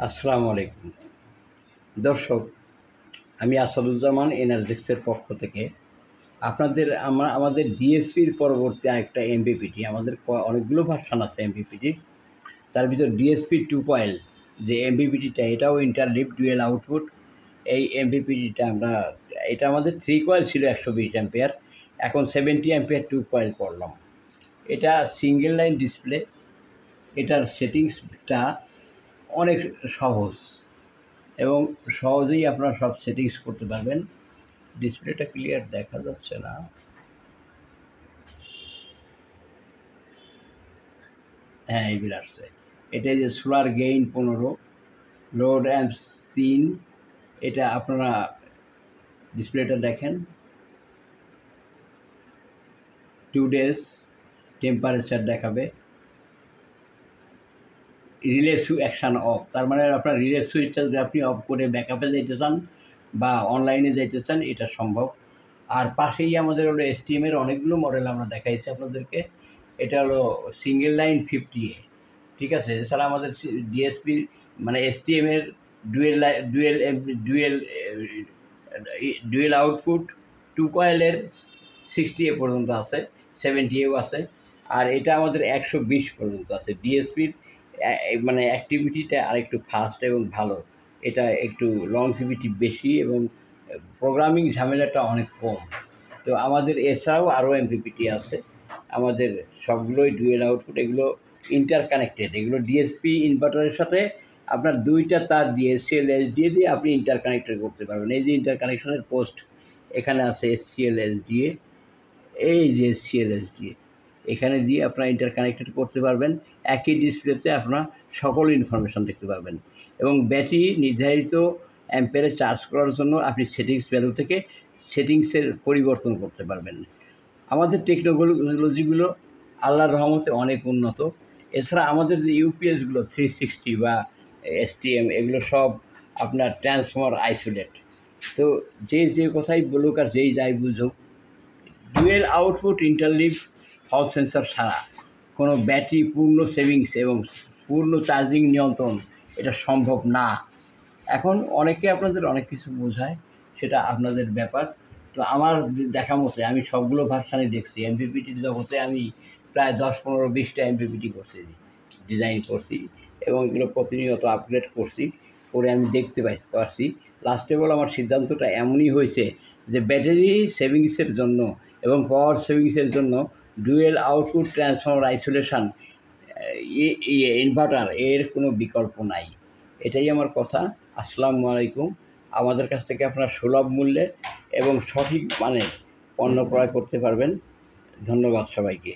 আসসালামু আলাইকুম দর্শক, আমি আসাদুজ্জামান এনার্জেক্সের পক্ষ থেকে আপনাদের আমাদের ডিএসপির পরবর্তী আরেকটা এমপিপিটি, আমাদের অনেকগুলো ভার্সান আছে এমপিপিটির। তার ভিতর ডিএসপি 2 যে এমপিপিটিটা, এটাও ইন্টারলিভ ডুয়েল আউটপুট। এই এমপিপিটিটা এটা আমাদের 3 কয়েল ছিল 120 অ্যাম্পিয়ার, এখন 70 অ্যাম্পিয়ার 2 কয়েল করলাম। এটা সিঙ্গেল লাইন ডিসপ্লে। এটার সেটিংসটা অনেক সহজ এবং সহজেই আপনারা সব সেটিংস করতে পারবেন। ডিসপ্লেটা ক্লিয়ার দেখা যাচ্ছে না। হ্যাঁ, এইবার আসছে। এটা যে সোলার গেইন 15, লোড অ্যাম্পস 3। এটা আপনারা ডিসপ্লেটা দেখেন। 2 days টেম্পারেচার দেখাবে। রিলে অ্যাকশান অফ, তার মানে আপনার রিলে সুইচটা যদি আপনি অফ করে ব্যাকআপে যাইতে চান বা অনলাইনে যাইতে চান, এটা সম্ভব। আর পাশেই আমাদের হলো এসটিএমের অনেকগুলো মডেল আমরা দেখাইছি আপনাদেরকে। এটা হলো সিঙ্গেল লাইন 50A, ঠিক আছে। এছাড়া আমাদের ডিএসপি মানে এসটিএমের ডুয়েল আউটপুট 2 কয়েলের 60A পর্যন্ত আছে, 70Aও আছে। আর এটা আমাদের 120 পর্যন্ত আছে। ডিএসপির মানে অ্যাক্টিভিটিটা আরেকটু ফাস্ট এবং ভালো। এটা একটু লংজিভিটি বেশি এবং প্রোগ্রামিং ঝামেলাটা অনেক কম। তো আমাদের এছাড়াও আরও এমপিপিটি আছে। আমাদের সবগুলোই ডুয়েল আউটপুট, এগুলো ইন্টার কানেক্টেড। এগুলো ডিএসপি ইনভার্টারের সাথে আপনার 2টা তার দিয়ে এসসিএল এসডিএ দিয়ে আপনি ইন্টার কানেক্টেড করতে পারবেন। এই যে ইন্টার কানেকশনের পোস্ট এখানে আছে, এসসিএল এসডিএ, এই যে এসসিএল এসডিএ এখানে দিয়ে আপনারা ইন্টার কানেক্টেড করতে পারবেন। একই ডিসপ্লেতে আপনারা সকল ইনফরমেশান দেখতে পারবেন এবং ব্যাটারি নির্ধারিত অ্যাম্পেরে চার্জ করার জন্য আপনি সেটিংস ভ্যালু থেকে সেটিংসের পরিবর্তন করতে পারবেন। আমাদের টেকনোলজিগুলো আল্লাহর রহমতে অনেক উন্নত। এছাড়া আমাদের যে ইউপিএসগুলো 360 বা এসটিএম, এগুলো সব আপনার ট্রান্সফর্মার আইসোলেট। তো যে কথাই বলুক আর যেই যাই বুঝুক, ডুয়েল আউটপুট ইন্টারলিভ হল সেন্সর ছাড়া কোনো ব্যাটারি পূর্ণ সেভিংস এবং পূর্ণ চার্জিং নিয়ন্ত্রণ এটা সম্ভব না। এখন অনেকে আপনাদের অনেক কিছু বোঝায়, সেটা আপনাদের ব্যাপার। তো আমার দেখা মতে আমি সবগুলো ভার্সানই দেখছি। এমপিপিটির জগতে আমি প্রায় 10-15-20টা এমপিপিটি করছি, ডিজাইন করছি এবং এগুলো প্রতিনিয়ত আপগ্রেড করছি, করে আমি দেখতে পারছি। লাস্টে বলে আমার সিদ্ধান্তটা এমনই হয়েছে যে ব্যাটারি সেভিংসের জন্য এবং পাওয়ার সেভিংসের জন্য dual output transformer isolation inverter এর কোনো বিকল্প নাই। এটাই আমার কথা। আসসালামু আলাইকুম। আমাদের কাছ থেকে আপনারা সুলভ মূল্যে এবং সঠিক মানের পণ্য ক্রয় করতে পারবেন। ধন্যবাদ সবাইকে।